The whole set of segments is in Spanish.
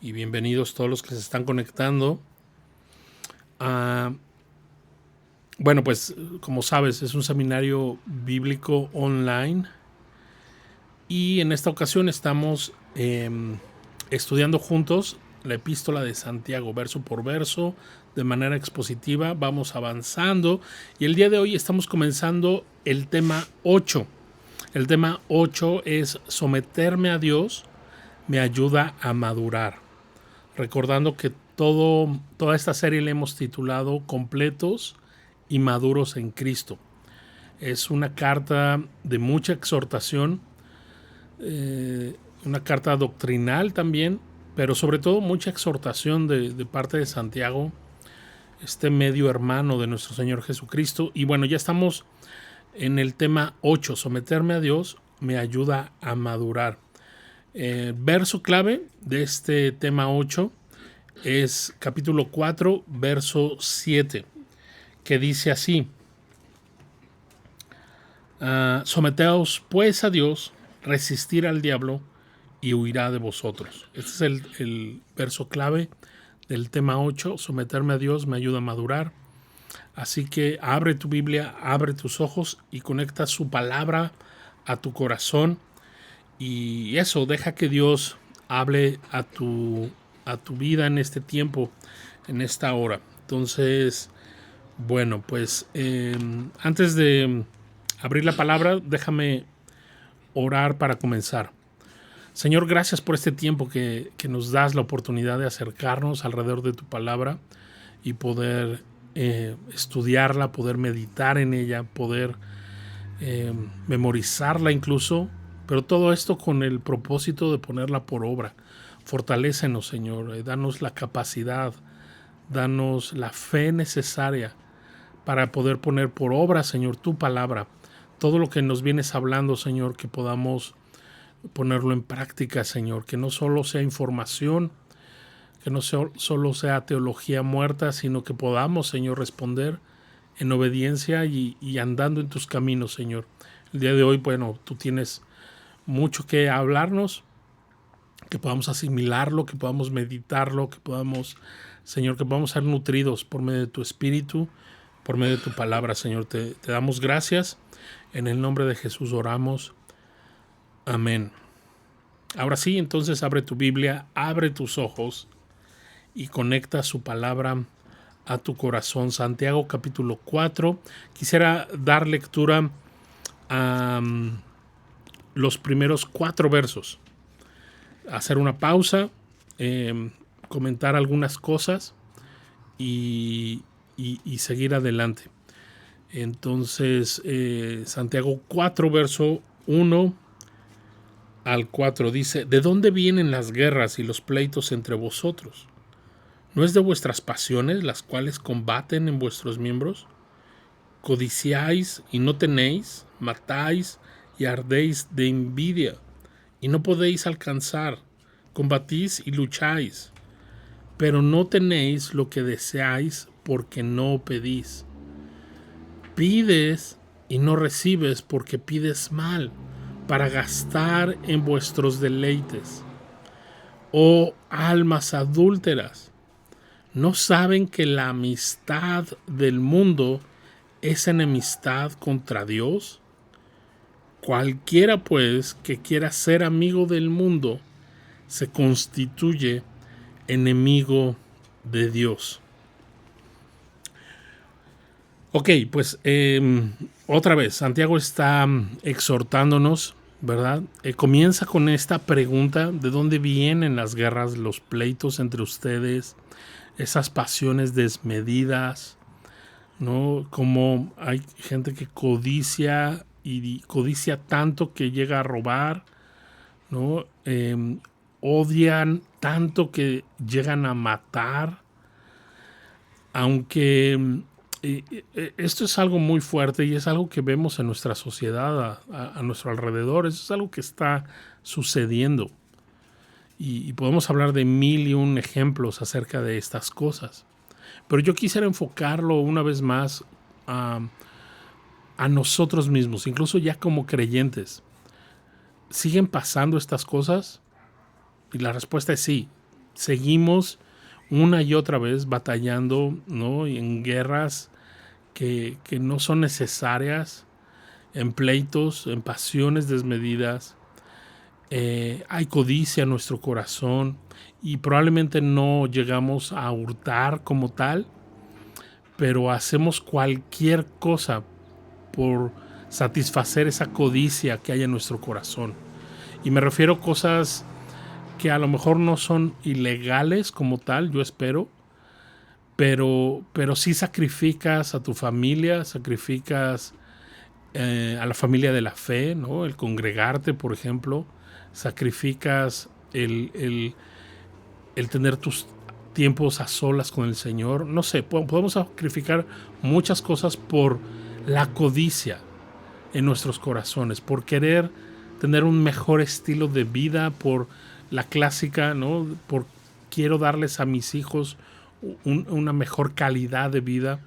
y bienvenidos todos los que se están conectando. Ah, bueno, pues como sabes, es un seminario bíblico online y en esta ocasión estamos estudiando juntos la epístola de Santiago, verso por verso, de manera expositiva. Vamos avanzando y el día de hoy estamos comenzando el tema 8. El tema 8 es someterme a Dios me ayuda a madurar. Recordando que toda esta serie le hemos titulado Completos y Maduros en Cristo. Es una carta de mucha exhortación, una carta doctrinal también, pero sobre todo mucha exhortación de parte de Santiago, este medio hermano de nuestro Señor Jesucristo. Y bueno, ya estamos en el tema 8, someterme a Dios me ayuda a madurar. Verso clave de este tema 8 es capítulo 4, verso 7, que dice así: someteos pues a Dios, resistir al diablo y huirá de vosotros. Este es el verso clave del tema 8, someterme a Dios me ayuda a madurar. Así que abre tu Biblia, abre tus ojos y conecta su palabra a tu corazón. Y eso, deja que Dios hable a tu vida en este tiempo, en esta hora. Entonces, bueno, pues antes de abrir la palabra, déjame orar para comenzar. Señor, gracias por este tiempo que nos das la oportunidad de acercarnos alrededor de tu palabra y poder estudiarla, poder meditar en ella, poder memorizarla incluso, pero todo esto con el propósito de ponerla por obra. Fortalécenos, Señor, danos la capacidad, danos la fe necesaria para poder poner por obra, Señor, tu palabra. Todo lo que nos vienes hablando, Señor, que podamos ponerlo en práctica, Señor, que no solo sea información, que no solo sea teología muerta, sino que podamos, Señor, responder en obediencia y andando en tus caminos, Señor. El día de hoy, bueno, tú tienes mucho que hablarnos, que podamos asimilarlo, que podamos meditarlo, que podamos, Señor, que podamos ser nutridos por medio de tu Espíritu, por medio de tu palabra, Señor. Te damos gracias. En el nombre de Jesús oramos. Amén. Ahora sí, entonces abre tu Biblia, abre tus ojos y conecta su palabra a tu corazón. Santiago capítulo 4. Quisiera dar lectura a los primeros 4 versos. Hacer una pausa, comentar algunas cosas y seguir adelante. Entonces, Santiago 4, verso 1 al 4 dice: ¿de dónde vienen las guerras y los pleitos entre vosotros? ¿No es de vuestras pasiones las cuales combaten en vuestros miembros? Codiciáis y no tenéis, matáis y ardéis de envidia y no podéis alcanzar, combatís y lucháis, pero no tenéis lo que deseáis porque no pedís. Pides y no recibes porque pides mal, para gastar en vuestros deleites. Oh almas adúlteras, ¿no saben que la amistad del mundo es enemistad contra Dios? Cualquiera, pues, que quiera ser amigo del mundo, se constituye enemigo de Dios. Ok, pues otra vez, Santiago está exhortándonos, ¿verdad? Comienza con esta pregunta: ¿de dónde vienen las guerras, los pleitos entre ustedes, esas pasiones desmedidas, ¿no? Como hay gente que codicia y codicia tanto que llega a robar, ¿no? Odian tanto que llegan a matar, aunque esto es algo muy fuerte y es algo que vemos en nuestra sociedad, a nuestro alrededor. Eso es algo que está sucediendo y podemos hablar de 1001 ejemplos acerca de estas cosas, pero yo quisiera enfocarlo una vez más a nosotros mismos, incluso ya como creyentes. ¿Siguen pasando estas cosas? Y la respuesta es sí, seguimos una y otra vez batallando, ¿no? En guerras que no son necesarias, en pleitos, en pasiones desmedidas. Hay codicia en nuestro corazón y probablemente no llegamos a hurtar como tal, pero hacemos cualquier cosa por satisfacer esa codicia que hay en nuestro corazón. Y me refiero a cosas que a lo mejor no son ilegales como tal, yo espero, pero sí sacrificas a tu familia, sacrificas a la familia de la fe, ¿no? El congregarte, por ejemplo, sacrificas el tener tus tiempos a solas con el Señor. No sé, podemos sacrificar muchas cosas por la codicia en nuestros corazones, por querer tener un mejor estilo de vida, por la clásica, ¿no? Por quiero darles a mis hijos una mejor calidad de vida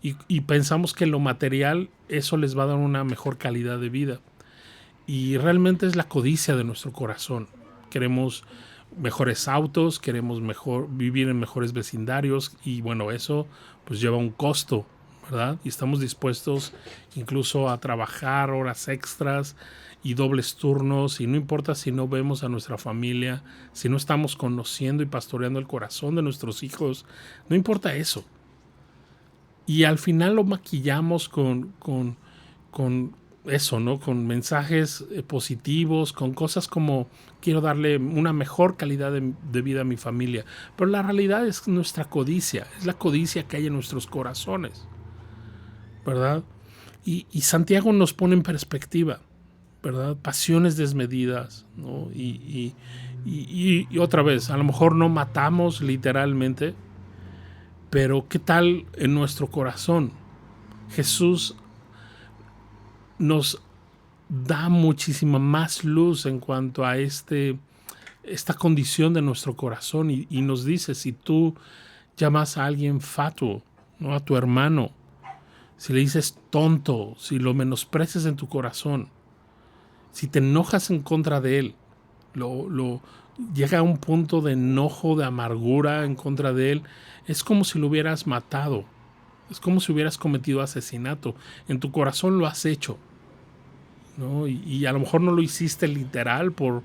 y pensamos que lo material eso les va a dar una mejor calidad de vida y realmente es la codicia de nuestro corazón. Queremos mejores autos, queremos vivir en mejores vecindarios y bueno, eso pues lleva un costo, ¿verdad? Y estamos dispuestos incluso a trabajar horas extras y dobles turnos y no importa si no vemos a nuestra familia, si no estamos conociendo y pastoreando el corazón de nuestros hijos, no importa eso. Y al final lo maquillamos con eso, ¿no? Con mensajes positivos, con cosas como quiero darle una mejor calidad de vida a mi familia. Pero la realidad es nuestra codicia, es la codicia que hay en nuestros corazones, ¿verdad? Y Santiago nos pone en perspectiva, ¿verdad? Pasiones desmedidas, ¿no? Y otra vez, a lo mejor no matamos literalmente, pero ¿qué tal en nuestro corazón? Jesús nos da muchísima más luz en cuanto a esta condición de nuestro corazón y nos dice, si tú llamas a alguien fatuo, ¿no? A tu hermano, si le dices tonto, si lo menosprecias en tu corazón, si te enojas en contra de él, llega a un punto de enojo, de amargura en contra de él, es como si lo hubieras matado, es como si hubieras cometido asesinato, en tu corazón lo has hecho, ¿no? Y a lo mejor no lo hiciste literal por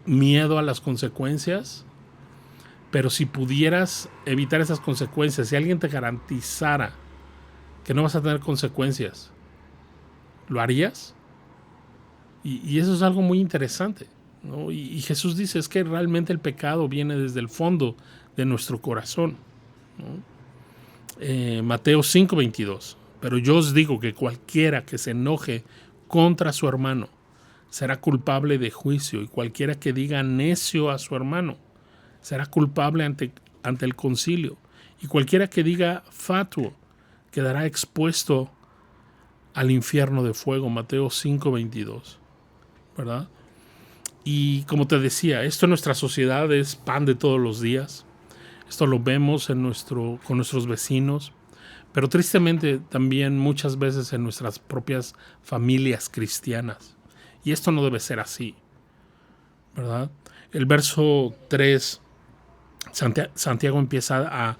miedo a las consecuencias, pero si pudieras evitar esas consecuencias, si alguien te garantizara que no vas a tener consecuencias, ¿lo harías? Y eso es algo muy interesante, ¿no? Y Jesús dice, es que realmente el pecado viene desde el fondo de nuestro corazón, ¿no? Mateo 5:22. Pero yo os digo que cualquiera que se enoje contra su hermano será culpable de juicio, y cualquiera que diga necio a su hermano será culpable ante el concilio, y cualquiera que diga fatuo quedará expuesto al infierno de fuego. Mateo 5:22, ¿verdad? Y como te decía, esto en nuestra sociedad es pan de todos los días. Esto lo vemos con nuestros vecinos, pero tristemente también muchas veces en nuestras propias familias cristianas. Y esto no debe ser así, ¿verdad? El verso 3, Santiago empieza a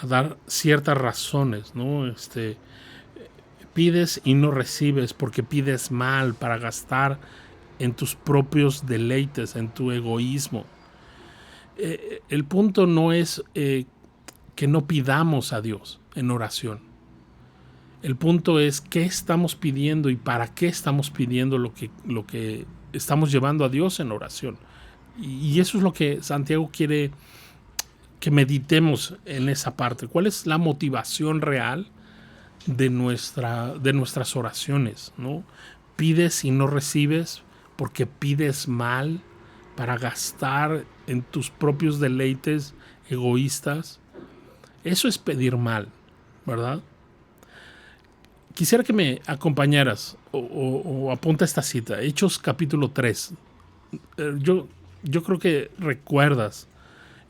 dar ciertas razones, ¿no? Pides y no recibes porque pides mal para gastar en tus propios deleites, en tu egoísmo. El punto no es que no pidamos a Dios en oración. El punto es qué estamos pidiendo y para qué estamos pidiendo lo que estamos llevando a Dios en oración. Y eso es lo que Santiago quiere que meditemos en esa parte. ¿Cuál es la motivación real de nuestras oraciones, ¿no? Pides y no recibes porque pides mal para gastar en tus propios deleites egoístas. Eso es pedir mal, ¿verdad? Quisiera que me acompañaras o apunta esta cita, Hechos capítulo 3. Yo creo que recuerdas,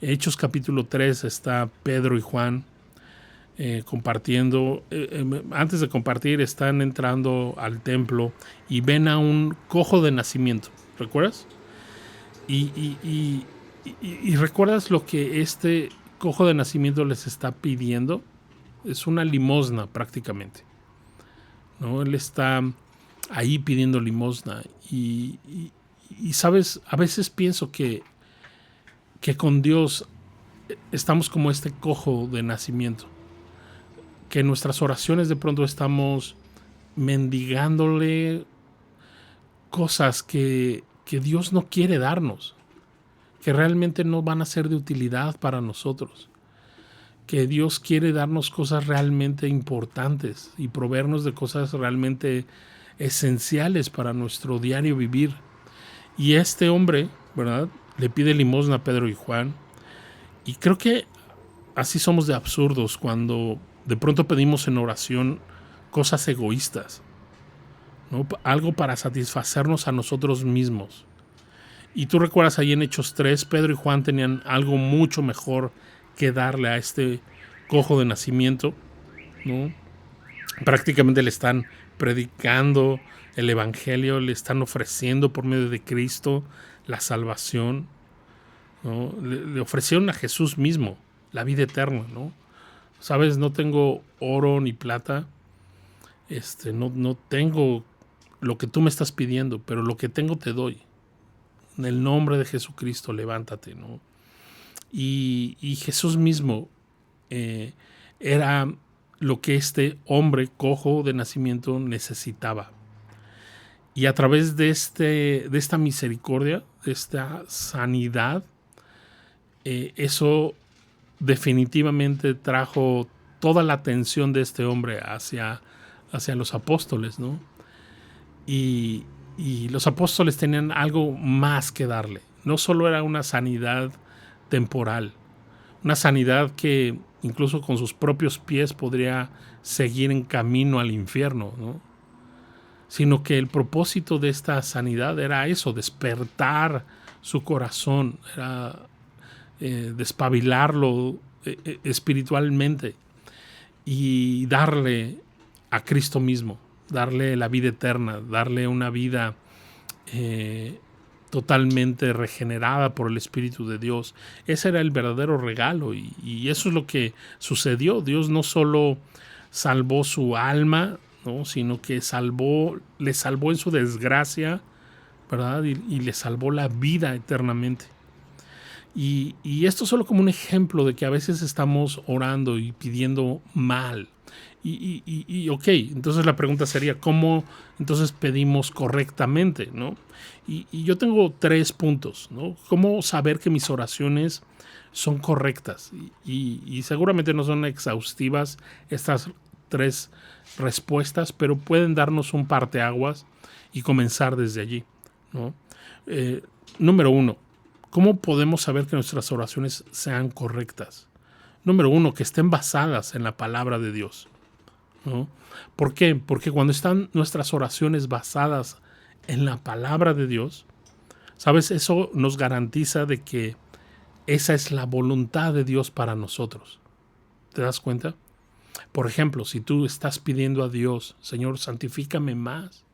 Hechos capítulo 3 está Pedro y Juan compartiendo. Antes de compartir están entrando al templo y ven a un cojo de nacimiento, ¿recuerdas? Y y recuerdas lo que este cojo de nacimiento les está pidiendo. Es una limosna prácticamente, ¿no? Él está ahí pidiendo limosna y sabes, a veces pienso que con Dios estamos como este cojo de nacimiento, que en nuestras oraciones de pronto estamos mendigándole cosas que Dios no quiere darnos, que realmente no van a ser de utilidad para nosotros, que Dios quiere darnos cosas realmente importantes y proveernos de cosas realmente esenciales para nuestro diario vivir. Y este hombre, ¿verdad?, le pide limosna a Pedro y Juan. Y creo que así somos de absurdos cuando de pronto pedimos en oración cosas egoístas, ¿no? Algo para satisfacernos a nosotros mismos. Y tú recuerdas ahí en Hechos 3, Pedro y Juan tenían algo mucho mejor que darle a este cojo de nacimiento, ¿no? Prácticamente le están predicando el evangelio, le están ofreciendo por medio de Cristo la salvación, ¿no? Le ofrecieron a Jesús mismo la vida eterna, ¿no? Sabes, no tengo oro ni plata, no tengo lo que tú me estás pidiendo, pero lo que tengo te doy. En el nombre de Jesucristo, levántate, ¿no? Y Jesús mismo era lo que este hombre cojo de nacimiento necesitaba. Y a través de esta misericordia, de esta sanidad, eso definitivamente trajo toda la atención de este hombre hacia los apóstoles, ¿no? Y los apóstoles tenían algo más que darle. No solo era una sanidad temporal, una sanidad que incluso con sus propios pies podría seguir en camino al infierno, ¿no? Sino que el propósito de esta sanidad era eso, despertar su corazón, era despabilarlo espiritualmente y darle a Cristo mismo, darle la vida eterna, darle una vida totalmente regenerada por el Espíritu de Dios. Ese era el verdadero regalo y eso es lo que sucedió. Dios no solo salvó su alma, ¿no?, sino que le salvó en su desgracia, ¿verdad? Y le salvó la vida eternamente. Y esto es solo como un ejemplo de que a veces estamos orando y pidiendo mal. Ok, entonces la pregunta sería, ¿cómo entonces pedimos correctamente, ¿no? Y yo tengo 3 puntos, ¿no? ¿Cómo saber que mis oraciones son correctas? Y seguramente no son exhaustivas estas 3 respuestas, pero pueden darnos un parteaguas y comenzar desde allí, ¿no? Número 1, ¿cómo podemos saber que nuestras oraciones sean correctas? Número 1, que estén basadas en la palabra de Dios, ¿no? ¿Por qué? Porque cuando están nuestras oraciones basadas en la palabra de Dios, ¿sabes? Eso nos garantiza de que esa es la voluntad de Dios para nosotros. ¿Te das cuenta? Por ejemplo, si tú estás pidiendo a Dios, Señor, santifícame más.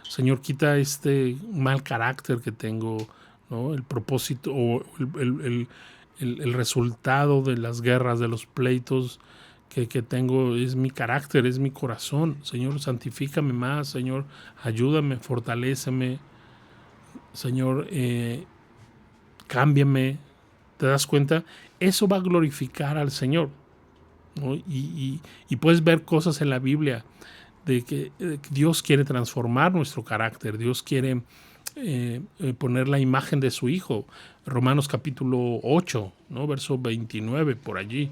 Señor, quita este mal carácter que tengo, ¿no? El propósito o el resultado de las guerras, de los pleitos que tengo es mi carácter, es mi corazón. Señor, santifícame más. Señor, ayúdame, fortaléceme. Señor, cámbiame. ¿Te das cuenta? Eso va a glorificar al Señor, ¿no? Y puedes ver cosas en la Biblia de que Dios quiere transformar nuestro carácter. Dios quiere poner la imagen de su Hijo. Romanos capítulo 8, ¿no? Verso 29, por allí.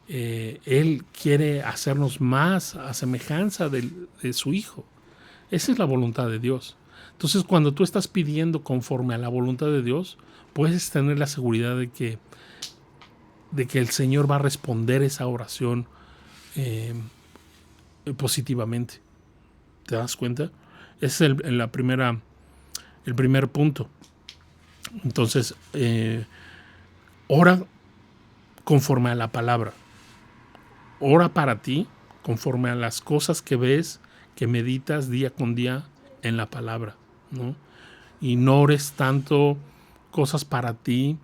Él quiere hacernos más a semejanza de su Hijo. Esa es la voluntad de Dios. Entonces, cuando tú estás pidiendo conforme a la voluntad de Dios, puedes tener la seguridad de que el Señor va a responder esa oración positivamente. ¿Te das cuenta? Ese es el primer punto. Entonces, ora conforme a la palabra. Ora para ti conforme a las cosas que ves, que meditas día con día en la palabra, ¿no? Y no ores tanto cosas para ti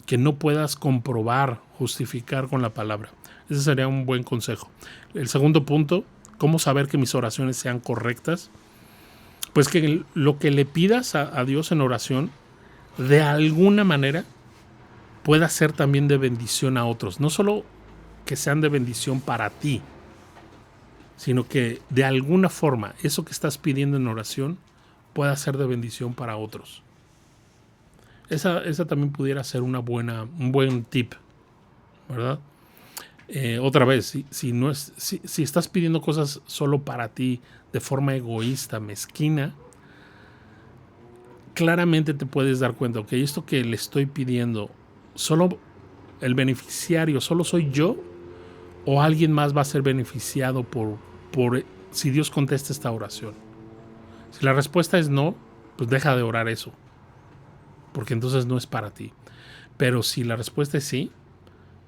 que no puedas comprobar, justificar con la palabra. Ese sería un buen consejo. El segundo punto, ¿cómo saber que mis oraciones sean correctas? Pues que lo que le pidas a Dios en oración, de alguna manera, pueda ser también de bendición a otros. No solo que sean de bendición para ti, sino que de alguna forma eso que estás pidiendo en oración pueda ser de bendición para otros. Esa también pudiera ser un buen tip, ¿verdad? Otra vez, si estás pidiendo cosas solo para ti de forma egoísta, mezquina, claramente te puedes dar cuenta, ok, esto que le estoy pidiendo, solo el beneficiario, solo soy yo, o alguien más va a ser beneficiado por si Dios contesta esta oración. Si la respuesta es no, pues deja de orar eso, porque entonces no es para ti. Pero si la respuesta es sí,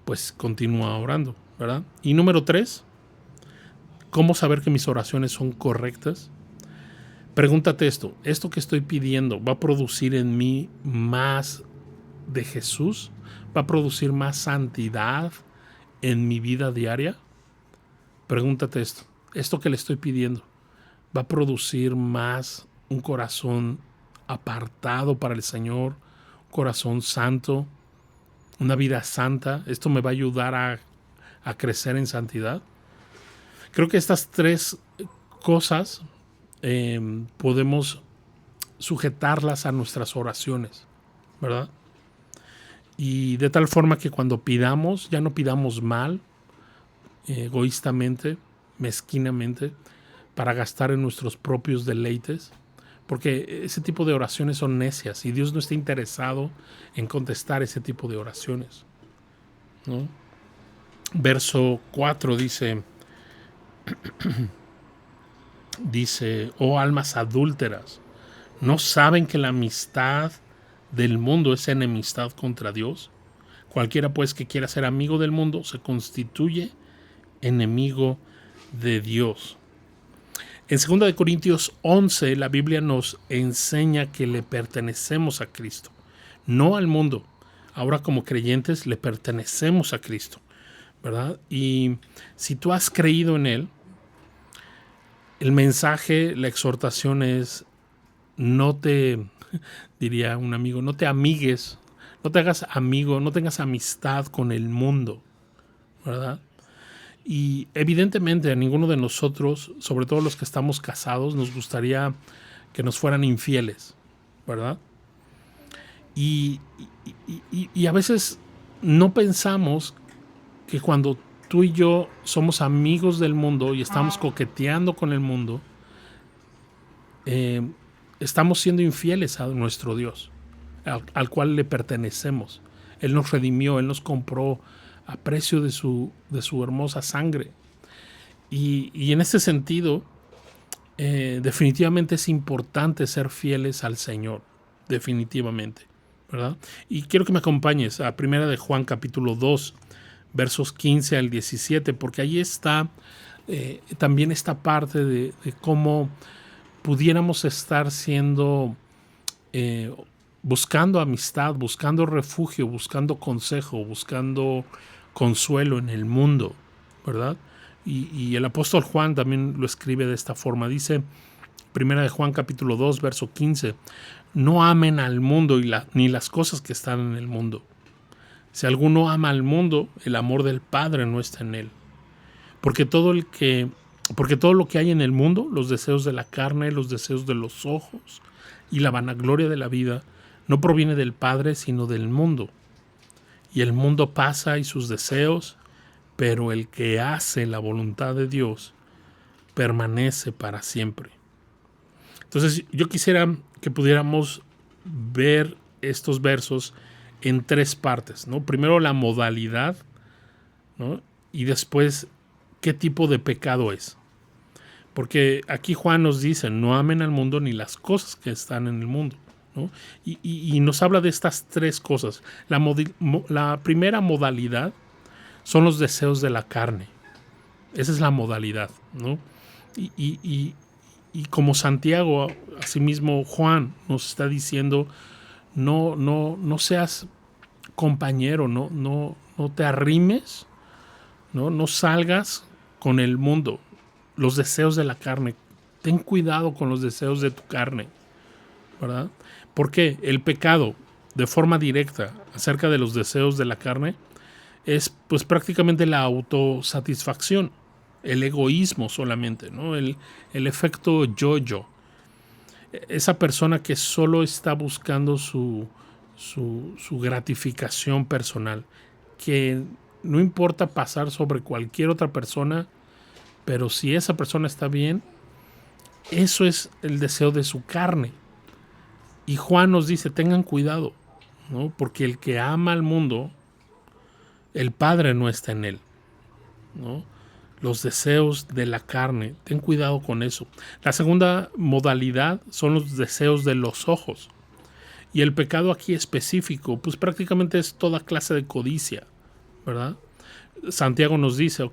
pues continúa orando, ¿verdad? Y número 3, ¿cómo saber que mis oraciones son correctas? Pregúntate ¿esto que estoy pidiendo va a producir en mí más de Jesús? ¿Va a producir más santidad en mi vida diaria? Pregúntate ¿esto que le estoy pidiendo va a producir más un corazón apartado para el Señor, un corazón santo, una vida santa? ¿Esto me va a ayudar a crecer en santidad? Creo que estas 3 cosas podemos sujetarlas a nuestras oraciones, ¿verdad? Y de tal forma que cuando pidamos, ya no pidamos mal, egoístamente, mezquinamente, para gastar en nuestros propios deleites, porque ese tipo de oraciones son necias y Dios no está interesado en contestar ese tipo de oraciones, ¿no? Verso 4 dice, oh almas adúlteras, ¿no saben que la amistad del mundo es enemistad contra Dios? Cualquiera pues que quiera ser amigo del mundo se constituye enemigo de Dios. En 2 Corintios 11 la Biblia nos enseña que le pertenecemos a Cristo, no al mundo. Ahora como creyentes le pertenecemos a Cristo, ¿verdad? Y si tú has creído en Él, el mensaje, la exhortación es diría un amigo, no te amigues, no te hagas amigo, no tengas amistad con el mundo, ¿verdad? Y evidentemente a ninguno de nosotros, sobre todo los que estamos casados, nos gustaría que nos fueran infieles, ¿verdad? Y a veces no pensamos que cuando tú y yo somos amigos del mundo y estamos coqueteando con el mundo, estamos siendo infieles a nuestro Dios, al cual le pertenecemos. Él nos redimió, Él nos compró a precio de su hermosa sangre. Y en este sentido, definitivamente es importante ser fieles al Señor, definitivamente, ¿verdad? Y quiero que me acompañes a 1 de Juan capítulo 2, versos 15 al 17, porque ahí está también esta parte de cómo pudiéramos estar buscando amistad, buscando refugio, buscando consejo, buscando consuelo en el mundo, ¿verdad? Y el apóstol Juan también lo escribe de esta forma. Dice, 1 de Juan capítulo 2, verso 15, no amen al mundo ni las cosas que están en el mundo. Si alguno ama al mundo, el amor del Padre no está en él. Porque todo lo que hay en el mundo, los deseos de la carne, los deseos de los ojos y la vanagloria de la vida, no proviene del Padre, sino del mundo. Y el mundo pasa y sus deseos, pero el que hace la voluntad de Dios permanece para siempre. Entonces, yo quisiera que pudiéramos ver estos versos en 3 partes, ¿no? Primero la modalidad, ¿no? Y después qué tipo de pecado es. Porque aquí Juan nos dice, no amen al mundo ni las cosas que están en el mundo, ¿no? Y nos habla de estas 3 cosas. La primera modalidad son los deseos de la carne. Esa es la modalidad, ¿no? Y como Santiago, asimismo Juan nos está diciendo, no seas compañero, no te arrimes, no salgas con el mundo, los deseos de la carne. Ten cuidado con los deseos de tu carne, ¿verdad? Porque el pecado, de forma directa, acerca de los deseos de la carne, es pues prácticamente la autosatisfacción, el egoísmo solamente, ¿no? El efecto yo-yo. Esa persona que solo está buscando su gratificación personal, que no importa pasar sobre cualquier otra persona, pero si esa persona está bien, eso es el deseo de su carne. Y Juan nos dice, tengan cuidado, ¿no? Porque el que ama al mundo, el Padre no está en él, ¿no? Los deseos de la carne, ten cuidado con eso. La segunda modalidad son los deseos de los ojos. Y el pecado aquí específico, pues prácticamente es toda clase de codicia, ¿verdad? Santiago nos dice,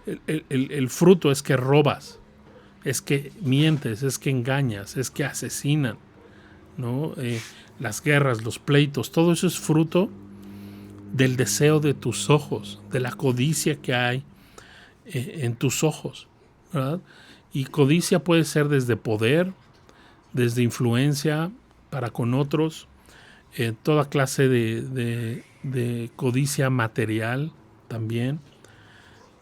el fruto es que robas, es que mientes, es que engañas, es que asesinan, ¿no? Las guerras, los pleitos, todo eso es fruto del deseo de tus ojos, de la codicia que hay en tus ojos, ¿verdad? Y codicia puede ser desde poder, desde influencia para con otros, toda clase de codicia material también,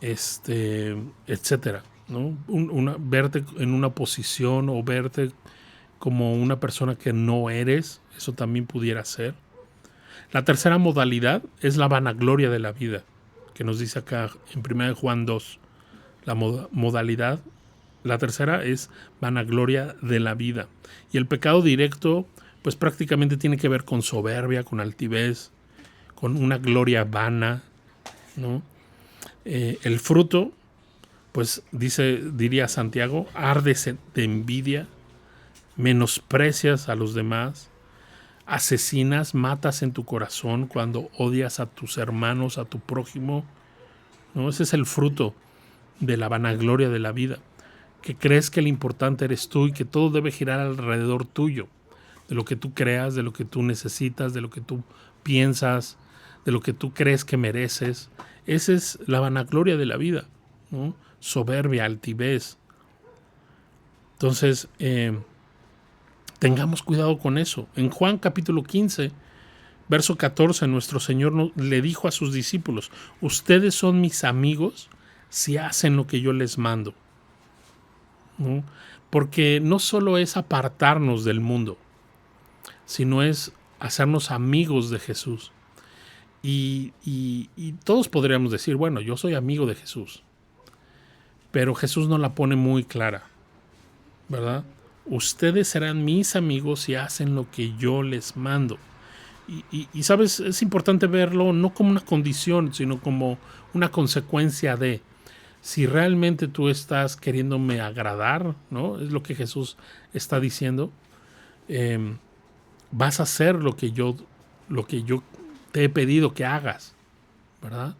etcétera, ¿no? Verte en una posición o verte como una persona que no eres, eso también pudiera ser. La tercera modalidad es la vanagloria de la vida, que nos dice acá en 1 Juan 2, la modalidad. La tercera es vanagloria de la vida. Y el pecado directo, pues prácticamente tiene que ver con soberbia, con altivez, con una gloria vana, ¿no? El fruto, pues diría Santiago, ardes de envidia, menosprecias a los demás, asesinas, matas en tu corazón cuando odias a tus hermanos, a tu prójimo, ¿no? Ese es el fruto de la vanagloria de la vida, que crees que lo importante eres tú y que todo debe girar alrededor tuyo, de lo que tú creas, de lo que tú necesitas, de lo que tú piensas, de lo que tú crees que mereces. Esa es la vanagloria de la vida, ¿no? Soberbia, altivez. Entonces, tengamos cuidado con eso. En Juan capítulo 15, verso 14, nuestro Señor le dijo a sus discípulos, ustedes son mis amigos si hacen lo que yo les mando, ¿no? Porque no solo es apartarnos del mundo, sino es hacernos amigos de Jesús. Y todos podríamos decir, bueno, yo soy amigo de Jesús, pero Jesús no la pone muy clara, ¿verdad? Ustedes serán mis amigos si hacen lo que yo les mando. Y sabes, es importante verlo no como una condición, sino como una consecuencia de, si realmente tú estás queriéndome agradar, ¿no? Es lo que Jesús está diciendo. Vas a hacer lo que yo te he pedido que hagas, ¿verdad?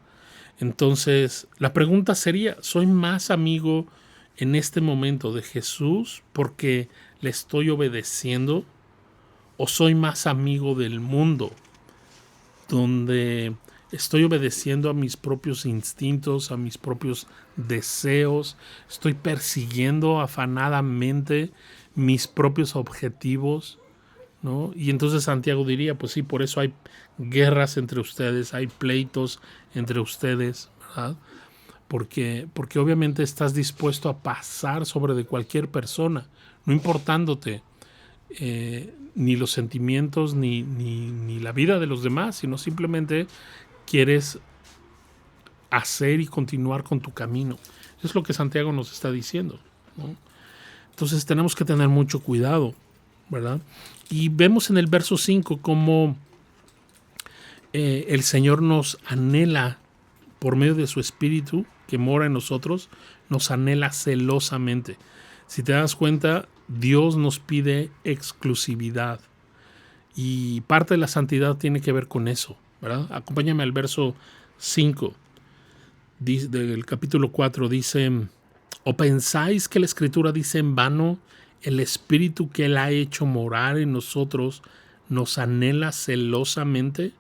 Entonces, la pregunta sería, ¿soy más amigo en este momento de Jesús porque le estoy obedeciendo? ¿O soy más amigo del mundo, donde estoy obedeciendo a mis propios instintos, a mis propios deseos? Estoy persiguiendo afanadamente mis propios objetivos, ¿no? Y entonces Santiago diría, pues sí, por eso hay guerras entre ustedes, hay pleitos entre ustedes, ¿verdad? Porque obviamente estás dispuesto a pasar sobre de cualquier persona, no importándote ni los sentimientos ni la vida de los demás, sino simplemente quieres hacer y continuar con tu camino. Eso es lo que Santiago nos está diciendo, ¿no? Entonces tenemos que tener mucho cuidado, ¿verdad? Y vemos en el verso 5 cómo el Señor nos anhela por medio de su Espíritu que mora en nosotros, nos anhela celosamente. Si te das cuenta, Dios nos pide exclusividad y parte de la santidad tiene que ver con eso, ¿verdad? Acompáñame al verso 5 del capítulo 4, dice, ¿o pensáis que la Escritura dice en vano, el Espíritu que Él ha hecho morar en nosotros nos anhela celosamente?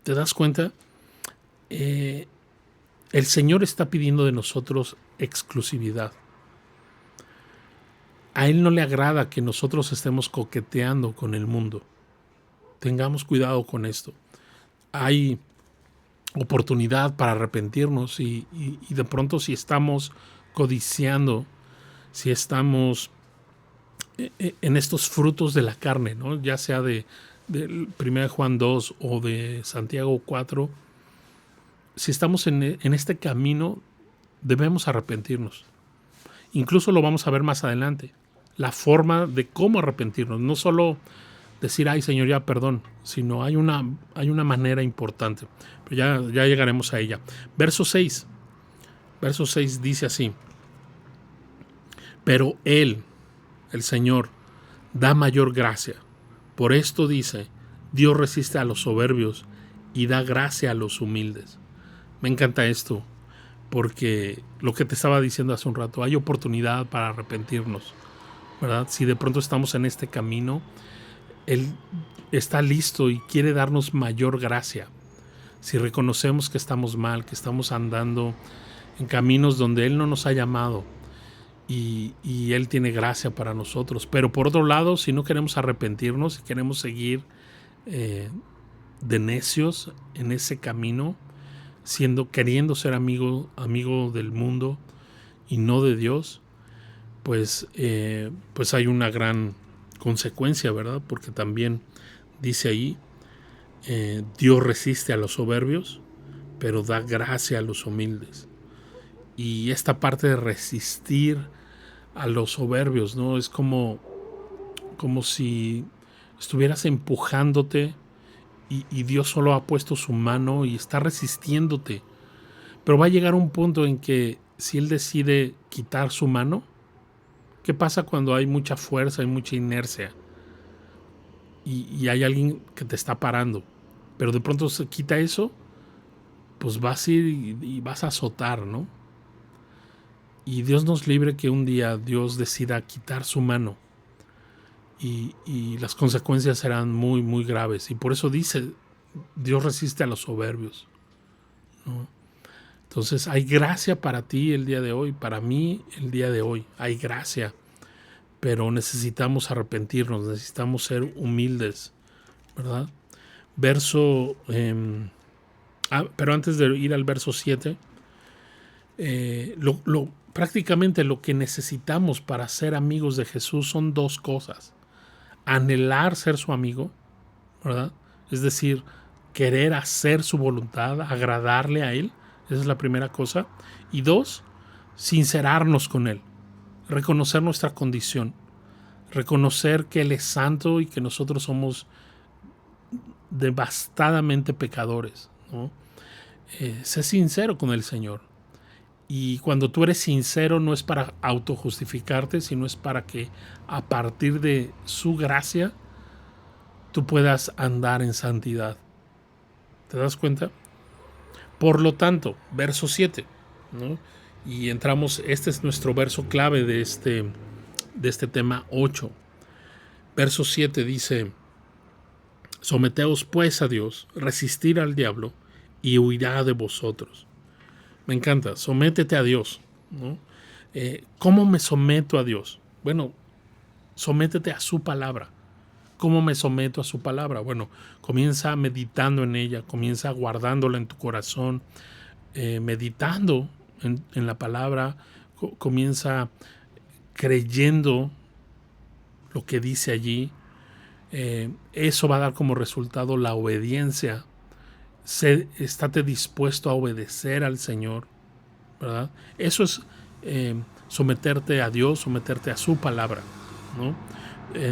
¿Te das cuenta? El Señor está pidiendo de nosotros exclusividad. A Él no le agrada que nosotros estemos coqueteando con el mundo. Tengamos cuidado con esto. Hay oportunidad para arrepentirnos y de pronto si estamos codiciando, si estamos en estos frutos de la carne, ¿no? Ya sea de 1 Juan 2 o de Santiago 4, si estamos en este camino, debemos arrepentirnos. Incluso lo vamos a ver más adelante. La forma de cómo arrepentirnos. No solo decir, ay Señor, ya perdón, sino hay una manera importante. Pero ya llegaremos a ella. Verso 6. Verso 6 dice así. Pero Él, el Señor, da mayor gracia. Por esto dice, Dios resiste a los soberbios y da gracia a los humildes. Me encanta esto, porque lo que te estaba diciendo hace un rato, hay oportunidad para arrepentirnos, ¿verdad? Si de pronto estamos en este camino, Él está listo y quiere darnos mayor gracia. Si reconocemos que estamos mal, que estamos andando en caminos donde Él no nos ha llamado y Él tiene gracia para nosotros. Pero por otro lado, si no queremos arrepentirnos y queremos seguir de necios en ese camino, queriendo ser amigo del mundo y no de Dios, pues hay una gran consecuencia, ¿verdad? Porque también dice ahí, Dios resiste a los soberbios, pero da gracia a los humildes. Y esta parte de resistir a los soberbios, ¿no? Es como si estuvieras empujándote y Dios solo ha puesto su mano y está resistiéndote. Pero va a llegar un punto en que si Él decide quitar su mano, ¿qué pasa cuando hay mucha fuerza y mucha inercia? Y hay alguien que te está parando. Pero de pronto se quita eso, pues vas a ir y vas a azotar, ¿no? Y Dios nos libre que un día Dios decida quitar su mano. Y las consecuencias serán muy, muy graves. Y por eso dice, Dios resiste a los soberbios, ¿no? Entonces hay gracia para ti el día de hoy, para mí el día de hoy. Hay gracia, pero necesitamos arrepentirnos, necesitamos ser humildes, ¿verdad? Pero antes de ir al verso 7, prácticamente lo que necesitamos para ser amigos de Jesús son dos cosas. Anhelar ser su amigo, ¿verdad? Es decir, querer hacer su voluntad, agradarle a Él. Esa es la primera cosa. Y dos, sincerarnos con Él. Reconocer nuestra condición. Reconocer que Él es santo y que nosotros somos devastadamente pecadores, ¿no? Sé sincero con el Señor. Y cuando tú eres sincero no es para autojustificarte, sino es para que a partir de su gracia tú puedas andar en santidad. ¿Te das cuenta? Por lo tanto, verso 7, ¿no? Y entramos, este es nuestro verso clave de este tema 8. Verso 7 dice, someteos pues a Dios, resistir al diablo y huirá de vosotros. Me encanta, sométete a Dios, ¿no? ¿Cómo me someto a Dios? Bueno, sométete a su palabra. ¿Cómo me someto a su palabra? Bueno, comienza meditando en ella, comienza guardándola en tu corazón, meditando en la palabra, comienza creyendo lo que dice allí. Eso va a dar como resultado la obediencia. Estate dispuesto a obedecer al Señor, ¿verdad? Eso es someterte a Dios, someterte a su palabra, ¿no?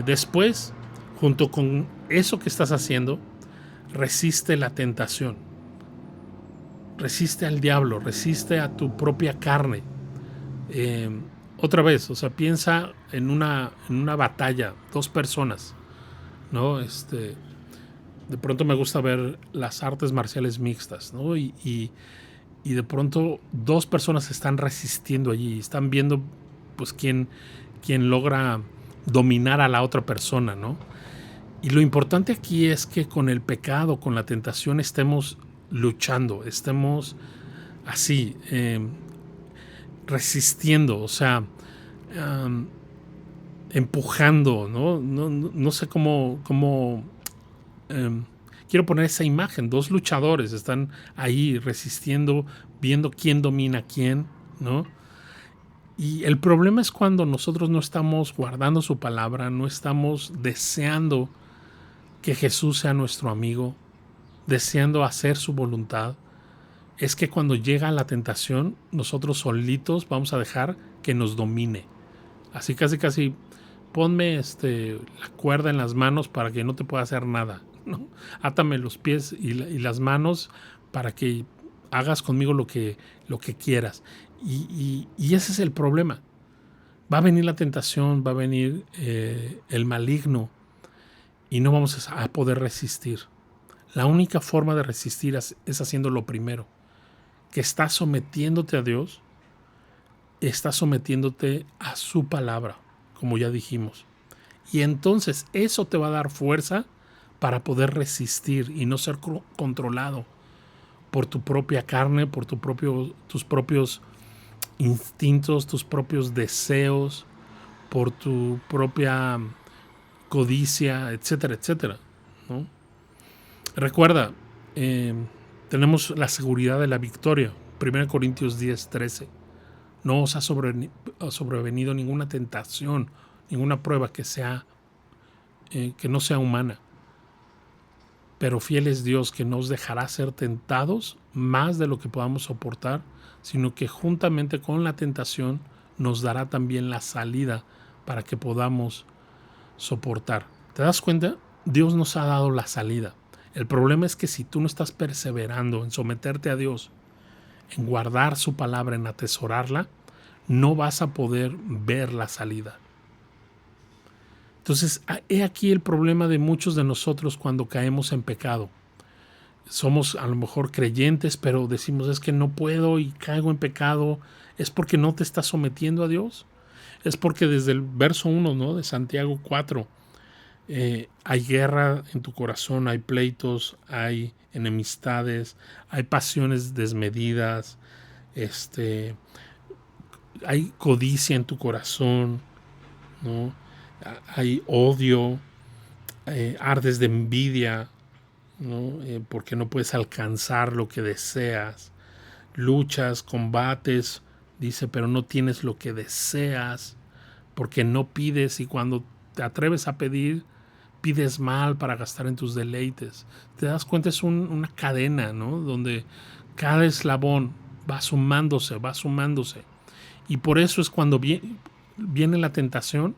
Después, junto con eso que estás haciendo, resiste la tentación, resiste al diablo, resiste a tu propia carne. Otra vez, o sea, piensa en una batalla, dos personas, ¿no? De pronto me gusta ver las artes marciales mixtas, ¿no? Y de pronto dos personas están resistiendo allí, están viendo pues quién logra dominar a la otra persona, ¿no? Y lo importante aquí es que con el pecado, con la tentación, estemos luchando, estemos así, resistiendo, o sea, um, empujando, ¿no? No sé cómo quiero poner esa imagen. Dos luchadores están ahí resistiendo, viendo quién domina a quién, ¿no? Y el problema es cuando nosotros no estamos guardando su palabra, no estamos deseando que Jesús sea nuestro amigo, deseando hacer su voluntad. Es que cuando llega la tentación, nosotros solitos vamos a dejar que nos domine. Así casi, ponme la cuerda en las manos para que no te pueda hacer nada, ¿no? Átame los pies y las manos para que hagas conmigo lo que quieras. Y ese es el problema. Va a venir la tentación, va a venir el maligno y no vamos a poder resistir. La única forma de resistir es haciendo lo primero, que estás sometiéndote a Dios, estás sometiéndote a su palabra, como ya dijimos. Y entonces eso te va a dar fuerza para poder resistir y no ser controlado por tu propia carne, por tus propios instintos, tus propios deseos, por tu propia codicia, etcétera, etcétera, ¿no? Recuerda, tenemos la seguridad de la victoria. 1 Corintios 10:13. No os ha sobrevenido ninguna tentación, ninguna prueba que no sea humana. Pero fiel es Dios, que no os dejará ser tentados más de lo que podamos soportar, sino que juntamente con la tentación nos dará también la salida para que podamos soportar. ¿Te das cuenta? Dios nos ha dado la salida. El problema es que si tú no estás perseverando en someterte a Dios, en guardar su palabra, en atesorarla, no vas a poder ver la salida. Entonces, he aquí el problema de muchos de nosotros cuando caemos en pecado. Somos a lo mejor creyentes, pero decimos es que no puedo y caigo en pecado. ¿Es porque no te estás sometiendo a Dios? Es porque desde el verso 1, ¿no?, de Santiago 4, hay guerra en tu corazón, hay pleitos, hay enemistades, hay pasiones desmedidas, hay codicia en tu corazón, ¿no? Hay odio, ardes de envidia, ¿no? Porque no puedes alcanzar lo que deseas, luchas, combates, dice, pero no tienes lo que deseas, porque no pides y cuando te atreves a pedir, pides mal para gastar en tus deleites. Te das cuenta, es una cadena, ¿no?, donde cada eslabón va sumándose. Y por eso es cuando viene la tentación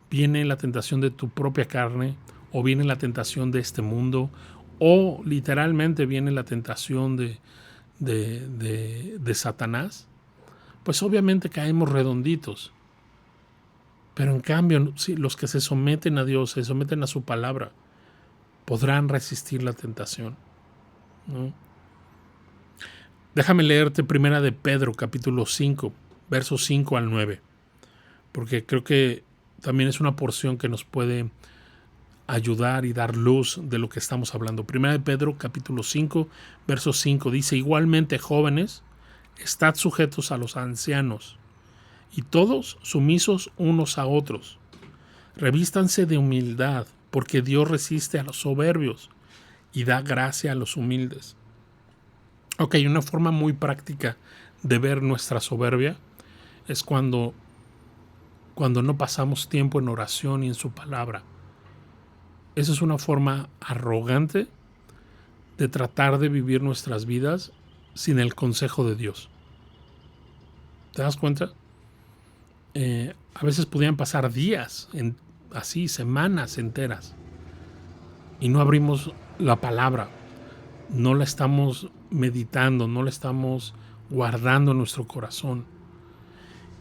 de tu propia carne, o viene la tentación de este mundo, o literalmente viene la tentación de Satanás, pues obviamente caemos redonditos. Pero en cambio, sí, los que se someten a Dios, se someten a su palabra, podrán resistir la tentación, ¿no? Déjame leerte primera de Pedro, capítulo 5, versos 5 al 9, porque creo que también es una porción que nos puede ayudar y dar luz de lo que estamos hablando. Primera de Pedro, capítulo 5, verso 5, dice: igualmente, jóvenes, estad sujetos a los ancianos, y todos sumisos unos a otros. Revístanse de humildad, porque Dios resiste a los soberbios y da gracia a los humildes. Ok, una forma muy práctica de ver nuestra soberbia es cuando no pasamos tiempo en oración y en su palabra. Esa es una forma arrogante de tratar de vivir nuestras vidas sin el consejo de Dios. ¿Te das cuenta? A veces podían pasar días, así, semanas enteras, y no abrimos la palabra, no la estamos meditando, no la estamos guardando en nuestro corazón.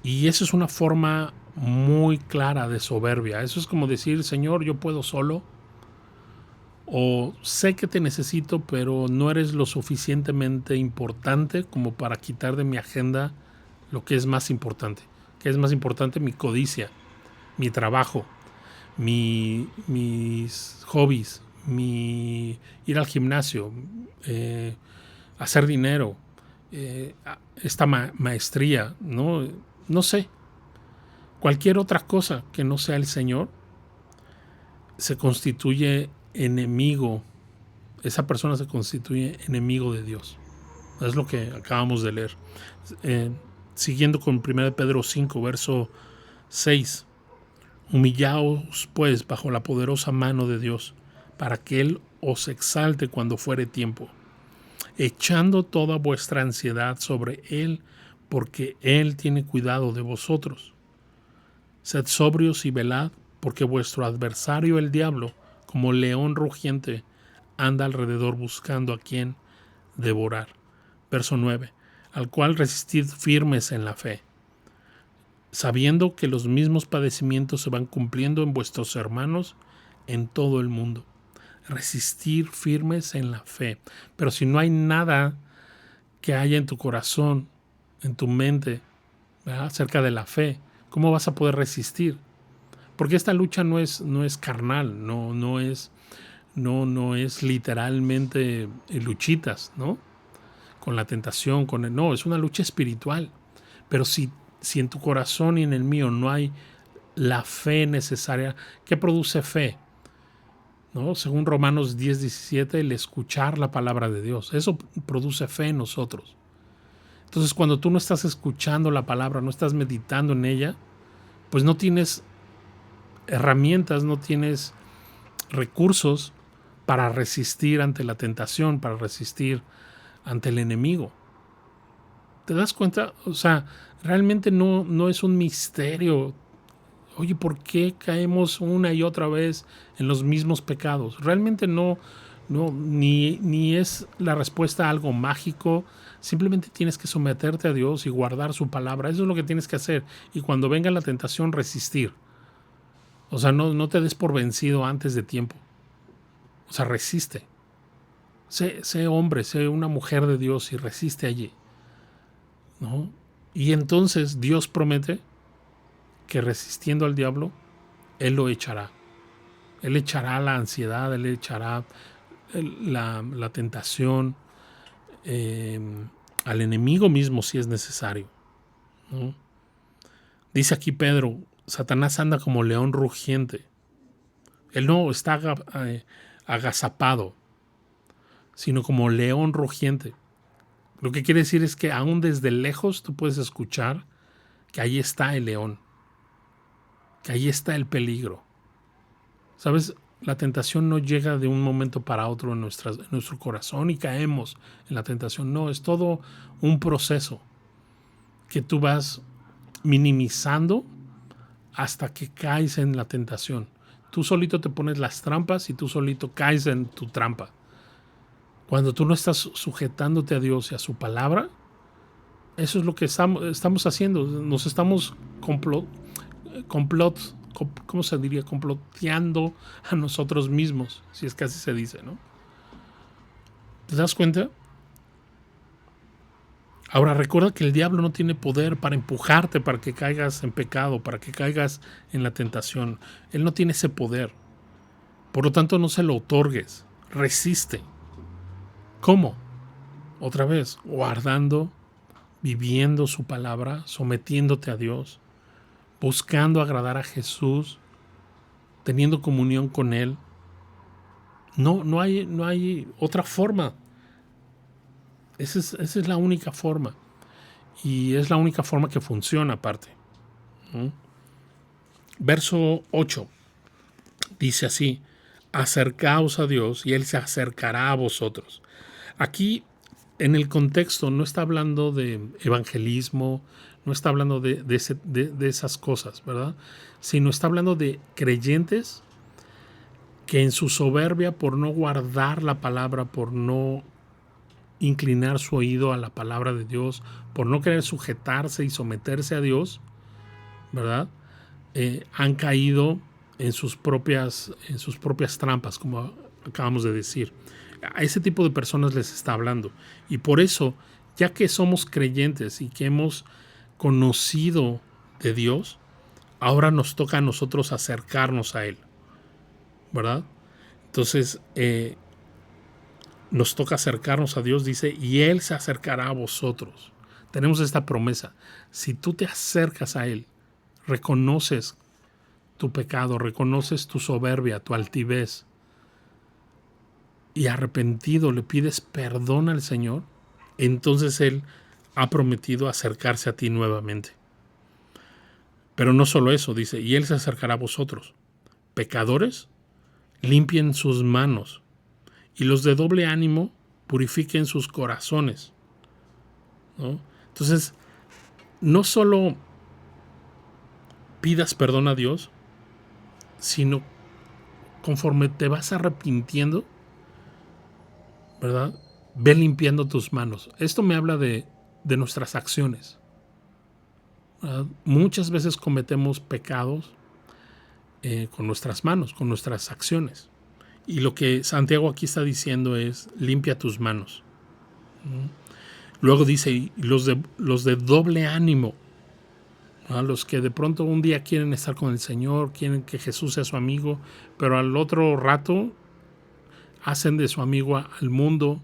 Y eso es una forma muy clara de soberbia. Eso es como decir: Señor, yo puedo solo, o sé que te necesito, pero no eres lo suficientemente importante como para quitar de mi agenda lo que es más importante. ¿Qué es más importante? Mi codicia, mi trabajo, mis hobbies, ir al gimnasio, hacer dinero, esta maestría, ¿no? No sé, cualquier otra cosa que no sea el Señor se constituye enemigo. Esa persona se constituye enemigo de Dios. Es lo que acabamos de leer. Siguiendo con 1 Pedro 5, verso 6. Humillaos pues bajo la poderosa mano de Dios, para que Él os exalte cuando fuere tiempo, echando toda vuestra ansiedad sobre Él, porque Él tiene cuidado de vosotros. Sed sobrios y velad, porque vuestro adversario el diablo, como león rugiente, anda alrededor buscando a quien devorar. Verso 9. Al cual resistid firmes en la fe, sabiendo que los mismos padecimientos se van cumpliendo en vuestros hermanos en todo el mundo. Resistir firmes en la fe. Pero si no hay nada que haya en tu corazón, en tu mente, ¿verdad?, acerca de la fe, ¿cómo vas a poder resistir? Porque esta lucha no es carnal, no es literalmente luchitas, ¿no? Con la tentación, no, es una lucha espiritual. Pero si en tu corazón y en el mío no hay la fe necesaria, ¿qué produce fe? ¿No? Según Romanos 10:17, el escuchar la palabra de Dios, eso produce fe en nosotros. Entonces, cuando tú no estás escuchando la palabra, no estás meditando en ella, pues no tienes herramientas, no tienes recursos para resistir ante la tentación, para resistir ante el enemigo. ¿Te das cuenta? O sea, realmente no es un misterio. Oye, ¿por qué caemos una y otra vez en los mismos pecados? Realmente ni es la respuesta a algo mágico. Simplemente tienes que someterte a Dios y guardar su palabra. Eso es lo que tienes que hacer. Y cuando venga la tentación, resistir. O sea, no te des por vencido antes de tiempo. O sea, resiste. Sé hombre, sé una mujer de Dios y resiste allí, ¿no? Y entonces Dios promete que resistiendo al diablo, Él lo echará. Él echará la ansiedad, Él echará la tentación, al enemigo mismo si es necesario, ¿no? Dice aquí Pedro, Satanás anda como león rugiente. Él no está agazapado, sino como león rugiente. Lo que quiere decir es que aún desde lejos tú puedes escuchar que ahí está el león, que ahí está el peligro. ¿Sabes? La tentación no llega de un momento para otro en nuestro corazón y caemos en la tentación. No, es todo un proceso que tú vas minimizando hasta que caes en la tentación. Tú solito te pones las trampas y tú solito caes en tu trampa. Cuando tú no estás sujetándote a Dios y a su palabra, eso es lo que estamos haciendo. Nos estamos ¿cómo se diría? Comploteando a nosotros mismos, si es que así se dice, ¿no? ¿Te das cuenta? Ahora recuerda que el diablo no tiene poder para empujarte para que caigas en pecado, para que caigas en la tentación. Él no tiene ese poder. Por lo tanto, no se lo otorgues. Resiste. ¿Cómo? Otra vez, guardando, viviendo su palabra, sometiéndote a Dios, buscando agradar a Jesús, teniendo comunión con Él. No hay otra forma. Esa es la única forma. Y es la única forma que funciona aparte. Verso 8 dice así: acercaos a Dios y Él se acercará a vosotros. Aquí, en el contexto, no está hablando de evangelismo, no está hablando de esas cosas, ¿verdad? Sino está hablando de creyentes que en su soberbia, por no guardar la palabra, por no inclinar su oído a la palabra de Dios, por no querer sujetarse y someterse a Dios, ¿verdad? Han caído en sus propias trampas, como acabamos de decir. A ese tipo de personas les está hablando. Y por eso, ya que somos creyentes y que hemos conocido de Dios, ahora nos toca a nosotros acercarnos a Él, ¿verdad? Entonces, nos toca acercarnos a Dios, dice, y Él se acercará a vosotros. Tenemos esta promesa. Si tú te acercas a Él, reconoces tu pecado, reconoces tu soberbia, tu altivez, y arrepentido le pides perdón al Señor, entonces Él ha prometido acercarse a ti nuevamente. Pero no solo eso, dice, y Él se acercará a vosotros. Pecadores, limpien sus manos, y los de doble ánimo, purifiquen sus corazones, ¿no? Entonces, no solo pidas perdón a Dios, sino conforme te vas arrepintiendo, ¿verdad? Ve limpiando tus manos. Esto me habla de nuestras acciones, ¿verdad? Muchas veces cometemos pecados con nuestras manos, con nuestras acciones. Y lo que Santiago aquí está diciendo es, limpia tus manos. Luego dice, los de doble ánimo, ¿no? Los que de pronto un día quieren estar con el Señor, quieren que Jesús sea su amigo, pero al otro rato hacen de su amigo al mundo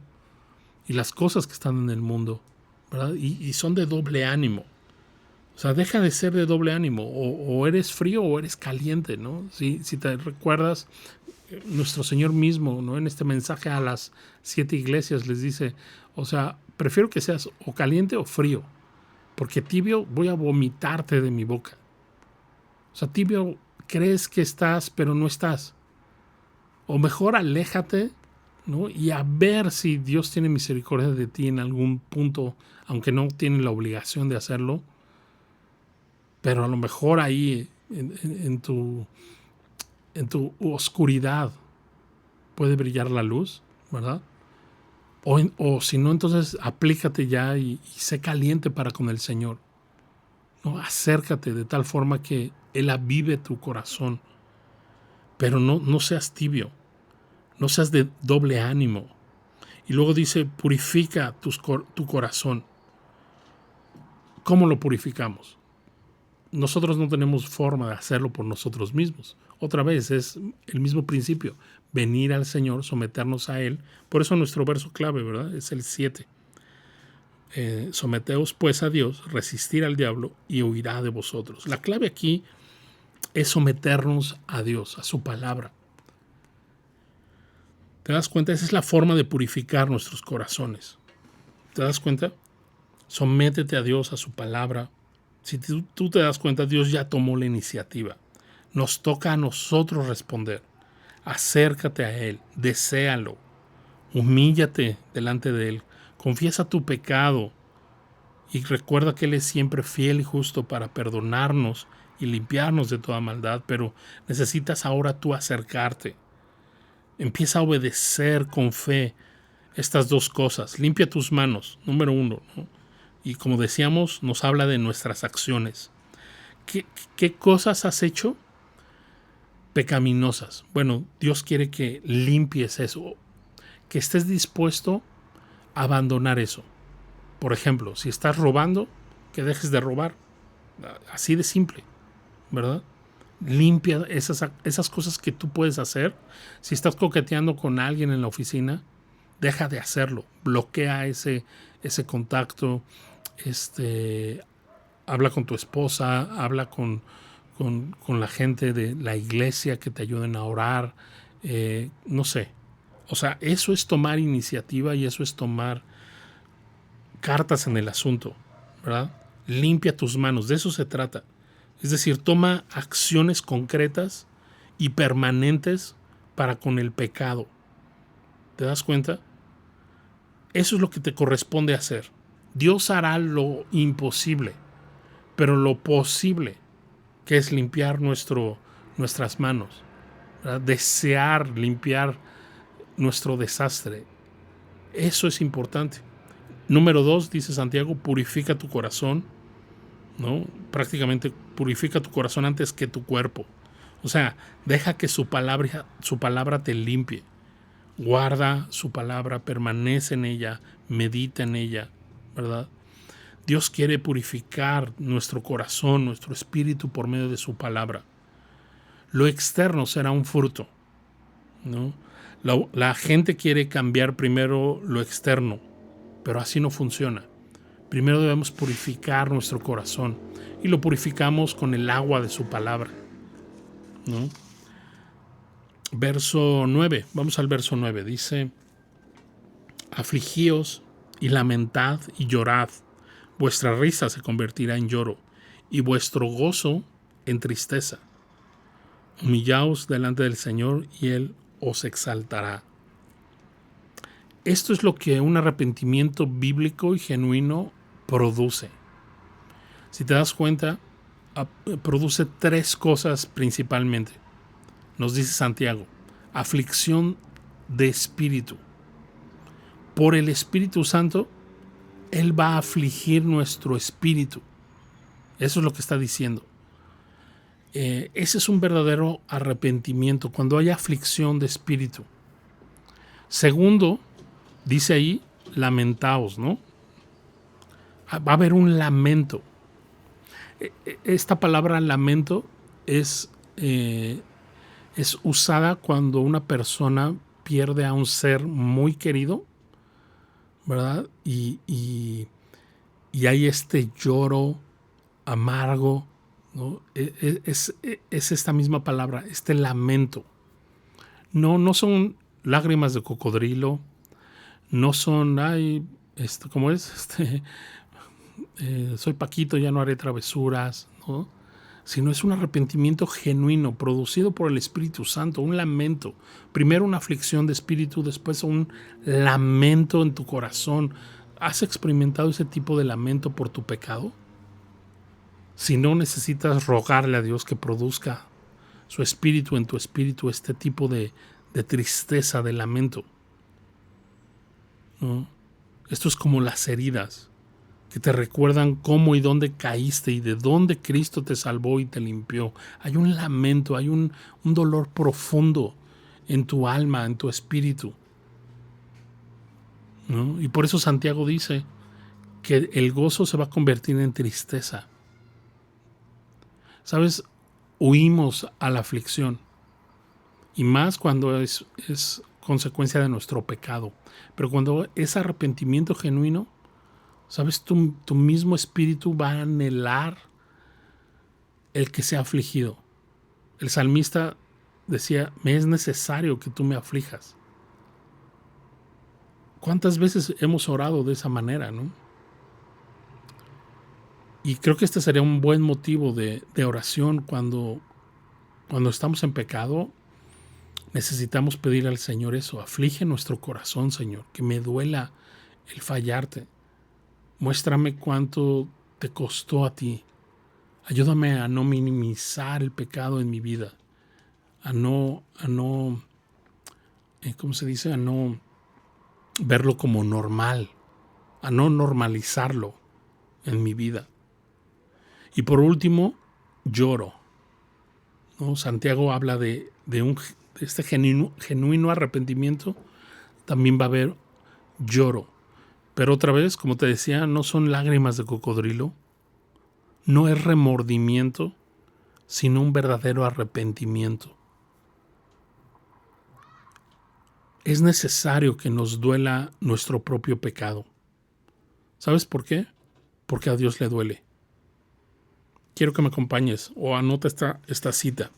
y las cosas que están en el mundo, ¿verdad? Y son de doble ánimo. O sea, deja de ser de doble ánimo. O eres frío o eres caliente, ¿no? Si te recuerdas, nuestro Señor mismo, ¿no? En este mensaje a las 7 iglesias les dice, o sea, prefiero que seas o caliente o frío, porque tibio voy a vomitarte de mi boca. O sea, tibio crees que estás, pero no estás. O mejor aléjate, ¿no? Y a ver si Dios tiene misericordia de ti en algún punto, aunque no tiene la obligación de hacerlo, pero a lo mejor ahí en tu oscuridad puede brillar la luz, ¿verdad? O si no, entonces aplícate ya y sé caliente para con el Señor, ¿no? Acércate de tal forma que Él avive tu corazón, pero no seas tibio, no seas de doble ánimo. Y luego dice, purifica tu corazón. ¿Cómo lo purificamos? Nosotros no tenemos forma de hacerlo por nosotros mismos. Otra vez es el mismo principio, venir al Señor, someternos a Él. Por eso nuestro verso clave, ¿verdad? Es el 7. Someteos pues a Dios, resistir al diablo y huirá de vosotros. La clave aquí es someternos a Dios, a su palabra. ¿Te das cuenta? Esa es la forma de purificar nuestros corazones. ¿Te das cuenta? Sométete a Dios, a su palabra. Si tú te das cuenta, Dios ya tomó la iniciativa. Nos toca a nosotros responder. Acércate a Él, deséalo, humíllate delante de Él, confiesa tu pecado y recuerda que Él es siempre fiel y justo para perdonarnos y limpiarnos de toda maldad, pero necesitas ahora tú acercarte. Empieza a obedecer con fe estas dos cosas. Limpia tus manos, número 1, ¿no? Y como decíamos, nos habla de nuestras acciones. ¿Qué cosas has hecho pecaminosas? Bueno, Dios quiere que limpies eso, que estés dispuesto a abandonar eso. Por ejemplo, si estás robando, que dejes de robar. Así de simple, ¿verdad? Limpia esas cosas que tú puedes hacer. Si estás coqueteando con alguien en la oficina, deja de hacerlo. Bloquea ese contacto. Habla con tu esposa, habla con la gente de la iglesia que te ayuden a orar. No sé. O sea, eso es tomar iniciativa y eso es tomar cartas en el asunto, ¿verdad? Limpia tus manos, de eso se trata. Es decir, toma acciones concretas y permanentes para con el pecado. ¿Te das cuenta? Eso es lo que te corresponde hacer. Dios hará lo imposible, pero lo posible, que es limpiar nuestras manos, ¿verdad? Desear limpiar nuestro desastre. Eso es importante. Número 2, dice Santiago, purifica tu corazón, ¿no? Prácticamente purifica tu corazón antes que tu cuerpo. O sea, deja que su palabra te limpie. Guarda su palabra, permanece en ella, medita en ella, ¿verdad? Dios quiere purificar nuestro corazón, nuestro espíritu por medio de su palabra. Lo externo será un fruto, ¿no? La gente quiere cambiar primero lo externo, pero así no funciona. Primero debemos purificar nuestro corazón y lo purificamos con el agua de su palabra, ¿no? Verso 9, vamos al verso 9, dice: afligíos y lamentad y llorad, vuestra risa se convertirá en lloro y vuestro gozo en tristeza. Humillaos delante del Señor y Él os exaltará. Esto es lo que un arrepentimiento bíblico y genuino produce. Si te das cuenta, produce tres cosas principalmente. Nos dice Santiago: aflicción de espíritu. Por el Espíritu Santo, Él va a afligir nuestro espíritu. Eso es lo que está diciendo. Ese es un verdadero arrepentimiento, cuando hay aflicción de espíritu. Segundo, dice ahí, lamentaos, ¿no? Va a haber un lamento. Esta palabra lamento es usada cuando una persona pierde a un ser muy querido, ¿verdad? Y hay este lloro amargo, ¿no? Es esta misma palabra, este lamento. No son lágrimas de cocodrilo, no son, ¿cómo es? Soy Paquito, ya no haré travesuras, ¿no? Sino es un arrepentimiento genuino, producido por el Espíritu Santo, un lamento. Primero una aflicción de espíritu, después un lamento en tu corazón. ¿Has experimentado ese tipo de lamento por tu pecado? Si no, necesitas rogarle a Dios que produzca su espíritu en tu espíritu, este tipo de tristeza, de lamento, ¿no? Esto es como las heridas que te recuerdan cómo y dónde caíste y de dónde Cristo te salvó y te limpió. Hay un lamento, hay un dolor profundo en tu alma, en tu espíritu, ¿no? Y por eso Santiago dice que el gozo se va a convertir en tristeza. ¿Sabes? Huimos a la aflicción, y más cuando es consecuencia de nuestro pecado. Pero cuando es arrepentimiento genuino, ¿sabes? Tu mismo espíritu va a anhelar el que sea afligido. El salmista decía: me es necesario que tú me aflijas. ¿Cuántas veces hemos orado de esa manera, no? Y creo que este sería un buen motivo de oración cuando estamos en pecado. Necesitamos pedir al Señor eso: aflige nuestro corazón, Señor, que me duela el fallarte. Muéstrame cuánto te costó a ti. Ayúdame a no minimizar el pecado en mi vida, a no, ¿cómo se dice? A no verlo como normal, a no normalizarlo en mi vida. Y por último, lloro, ¿no? Santiago habla de este genuino arrepentimiento. También va a haber lloro. Pero otra vez, como te decía, no son lágrimas de cocodrilo, no es remordimiento, sino un verdadero arrepentimiento. Es necesario que nos duela nuestro propio pecado. ¿Sabes por qué? Porque a Dios le duele. Quiero que me acompañes o anota esta cita.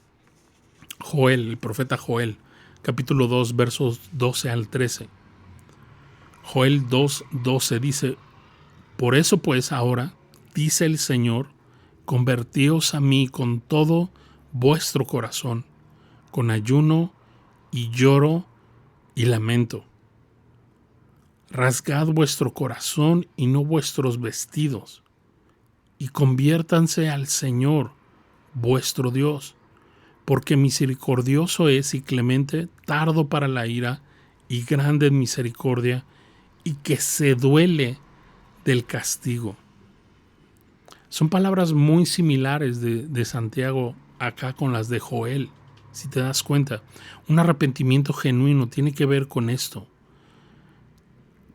Joel, el profeta Joel, capítulo 2, versos 12 al 13. Joel 2:12 dice: por eso pues ahora, dice el Señor, convertíos a mí con todo vuestro corazón, con ayuno y lloro y lamento. Rasgad vuestro corazón y no vuestros vestidos, y conviértanse al Señor, vuestro Dios, porque misericordioso es y clemente, tardo para la ira y grande en misericordia, y que se duele del castigo. Son palabras muy similares de Santiago acá con las de Joel. Si te das cuenta, un arrepentimiento genuino tiene que ver con esto.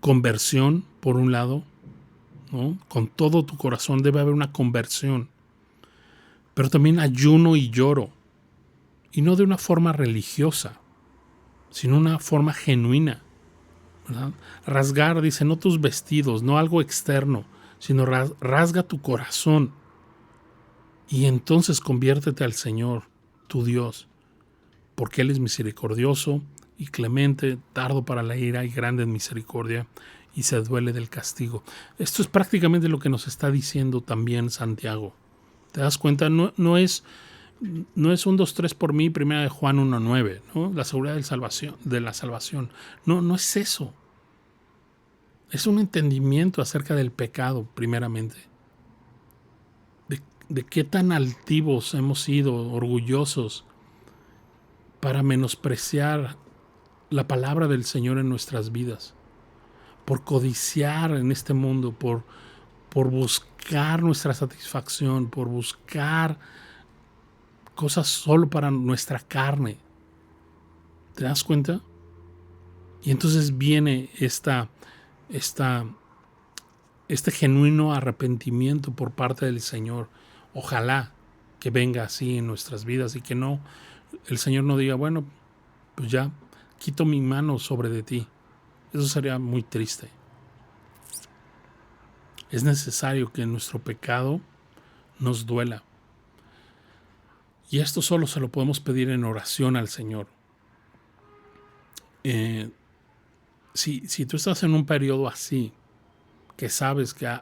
Conversión, por un lado, ¿no? Con todo tu corazón debe haber una conversión. Pero también ayuno y lloro. Y no de una forma religiosa, sino una forma genuina, ¿verdad? Rasgar, dice, no tus vestidos, no algo externo, sino rasga tu corazón. Y entonces conviértete al Señor, tu Dios, porque Él es misericordioso y clemente, tardo para la ira y grande en misericordia, y se duele del castigo. Esto es prácticamente lo que nos está diciendo también Santiago. ¿Te das cuenta? No es 1, 2, 3 por mí, primera de Juan 1:9, ¿no? La seguridad de la salvación. No es eso. Es un entendimiento acerca del pecado, primeramente. De qué tan altivos hemos sido, orgullosos, para menospreciar la palabra del Señor en nuestras vidas, por codiciar en este mundo, por buscar nuestra satisfacción, por buscar cosas solo para nuestra carne. ¿Te das cuenta? Y entonces viene este genuino arrepentimiento por parte del Señor. Ojalá que venga así en nuestras vidas y que no, el Señor no diga, bueno, pues ya quito mi mano sobre de ti. Eso sería muy triste. Es necesario que nuestro pecado nos duela. Y esto solo se lo podemos pedir en oración al Señor. Si tú estás en un periodo así, que sabes que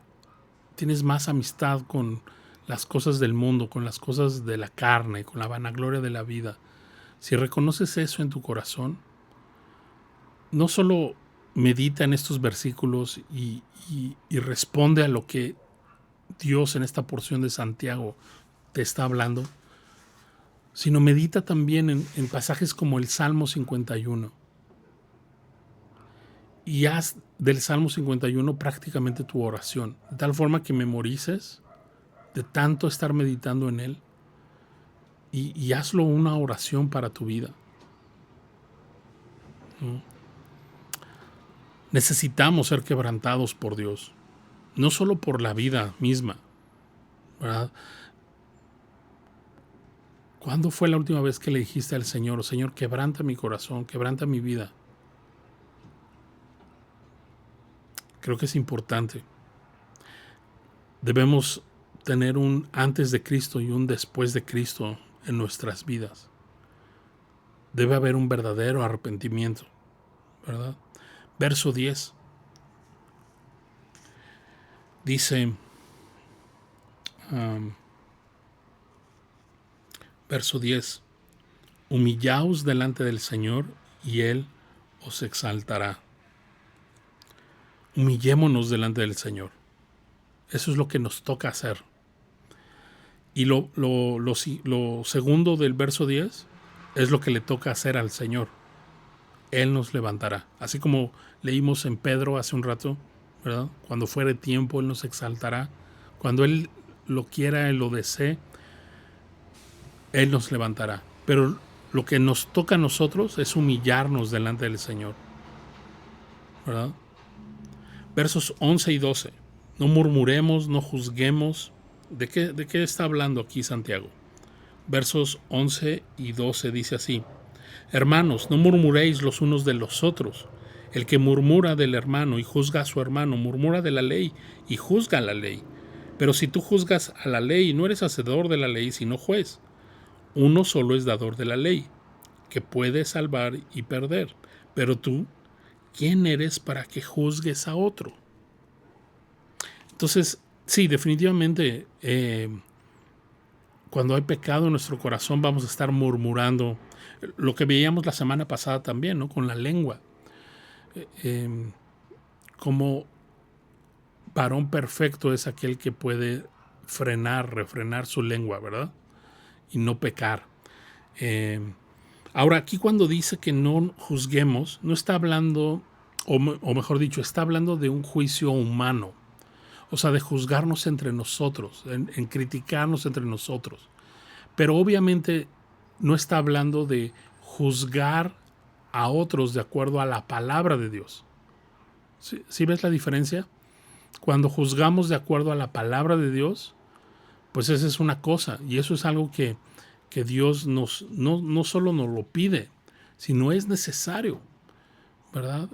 tienes más amistad con las cosas del mundo, con las cosas de la carne, con la vanagloria de la vida, si reconoces eso en tu corazón, no solo medita en estos versículos y responde a lo que Dios en esta porción de Santiago te está hablando, sino medita también en pasajes como el Salmo 51. Y haz del Salmo 51 prácticamente tu oración, de tal forma que memorices de tanto estar meditando en él y hazlo una oración para tu vida. Necesitamos ser quebrantados por Dios, no solo por la vida misma, ¿verdad? ¿Cuándo fue la última vez que le dijiste al Señor, Señor, quebranta mi corazón, quebranta mi vida? Creo que es importante. Debemos tener un antes de Cristo y un después de Cristo en nuestras vidas. Debe haber un verdadero arrepentimiento, ¿verdad? Verso 10 dice, verso 10, humillaos delante del Señor y Él os exaltará. Humillémonos delante del Señor. Eso es lo que nos toca hacer. Y lo segundo del verso 10 es lo que le toca hacer al Señor. Él nos levantará. Así como leímos en Pedro hace un rato, ¿verdad? Cuando fuere tiempo, Él nos exaltará. Cuando Él lo quiera, Él lo desee, Él nos levantará. Pero lo que nos toca a nosotros es humillarnos delante del Señor, ¿verdad? Versos 11 y 12. No murmuremos, no juzguemos. ¿De qué está hablando aquí Santiago? Versos 11 y 12 dice así: Hermanos, no murmuréis los unos de los otros. El que murmura del hermano y juzga a su hermano, murmura de la ley y juzga a la ley. Pero si tú juzgas a la ley, no eres hacedor de la ley, sino juez. Uno solo es dador de la ley, que puede salvar y perder. Pero tú, ¿quién eres para que juzgues a otro? Entonces, sí, definitivamente, cuando hay pecado en nuestro corazón vamos a estar murmurando. Lo que veíamos la semana pasada también, ¿no? Con la lengua. Como varón perfecto es aquel que puede refrenar su lengua, ¿verdad? Y no pecar. Ahora, aquí cuando dice que no juzguemos, no está hablando, o mejor dicho, está hablando de un juicio humano. O sea, de juzgarnos entre nosotros, en criticarnos entre nosotros. Pero obviamente no está hablando de juzgar a otros de acuerdo a la palabra de Dios. ¿Sí ves la diferencia? Cuando juzgamos de acuerdo a la palabra de Dios, pues esa es una cosa, y eso es algo que Dios no solo nos lo pide, sino es necesario, ¿verdad?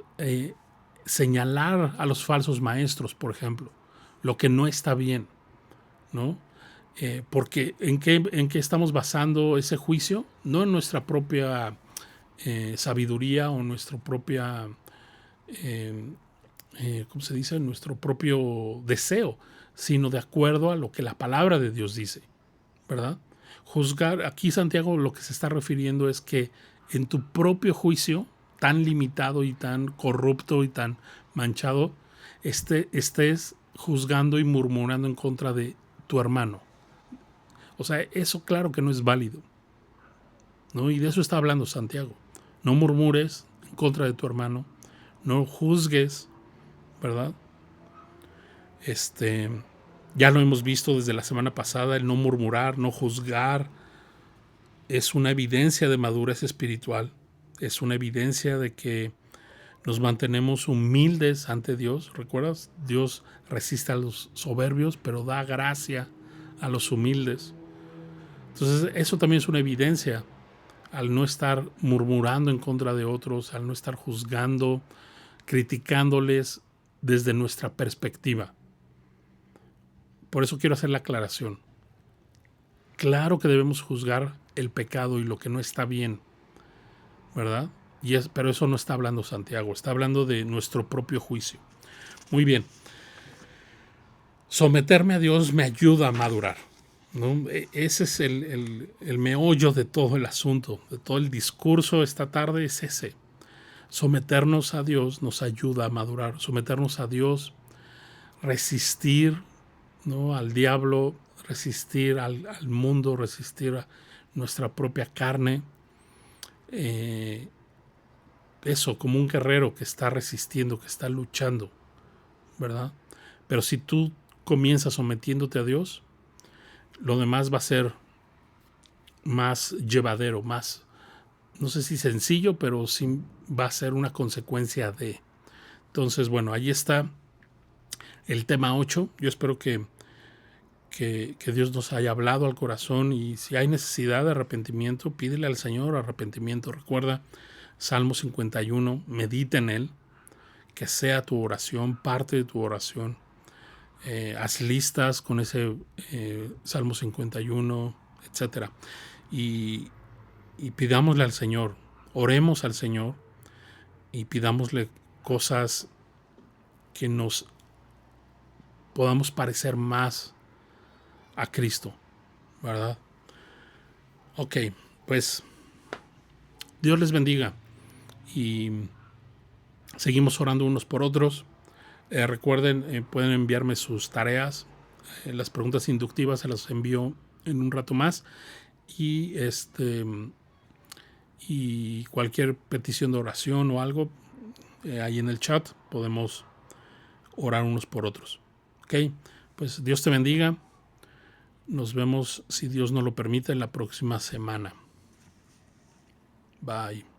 Señalar a los falsos maestros, por ejemplo, lo que no está bien, ¿no? Porque ¿en qué estamos basando ese juicio? No en nuestra propia sabiduría o nuestra propia, ¿cómo se dice? Nuestro propio deseo, sino de acuerdo a lo que la palabra de Dios dice, ¿verdad? Juzgar, aquí Santiago lo que se está refiriendo es que en tu propio juicio, tan limitado y tan corrupto y tan manchado, estés juzgando y murmurando en contra de tu hermano. O sea, eso claro que no es válido, ¿no? Y de eso está hablando Santiago. No murmures en contra de tu hermano, no juzgues, ¿verdad? Ya lo hemos visto desde la semana pasada, el no murmurar, no juzgar, es una evidencia de madurez espiritual, es una evidencia de que nos mantenemos humildes ante Dios. ¿Recuerdas? Dios resiste a los soberbios, pero da gracia a los humildes. Entonces, eso también es una evidencia al no estar murmurando en contra de otros, al no estar juzgando, criticándoles desde nuestra perspectiva. Por eso quiero hacer la aclaración. Claro que debemos juzgar el pecado y lo que no está bien, ¿verdad? Pero eso no está hablando Santiago, está hablando de nuestro propio juicio. Muy bien. Someterme a Dios me ayuda a madurar, ¿no? Ese es el meollo de todo el asunto, de todo el discurso esta tarde, es ese. Someternos a Dios nos ayuda a madurar. Someternos a Dios, resistir, ¿no?, al diablo, resistir al mundo, resistir a nuestra propia carne. Eso, como un guerrero que está resistiendo, que está luchando, ¿verdad? Pero si tú comienzas sometiéndote a Dios, lo demás va a ser más llevadero, más, no sé si sencillo, pero sí va a ser una consecuencia de. Entonces, bueno, ahí está el tema 8. Yo espero que Dios nos haya hablado al corazón, y si hay necesidad de arrepentimiento, pídele al Señor arrepentimiento. Recuerda Salmo 51, medita en él, que sea tu oración, parte de tu oración. Haz listas con ese Salmo 51, etcétera. Y pidámosle al Señor, oremos al Señor y pidámosle cosas que nos podamos parecer más a Cristo, ¿verdad? Ok, pues Dios les bendiga y seguimos orando unos por otros. Recuerden, pueden enviarme sus tareas, las preguntas inductivas se las envío en un rato más, y y cualquier petición de oración o algo, ahí en el chat podemos orar unos por otros. Ok, pues Dios te bendiga. Nos vemos, si Dios nos lo permite, en la próxima semana. Bye.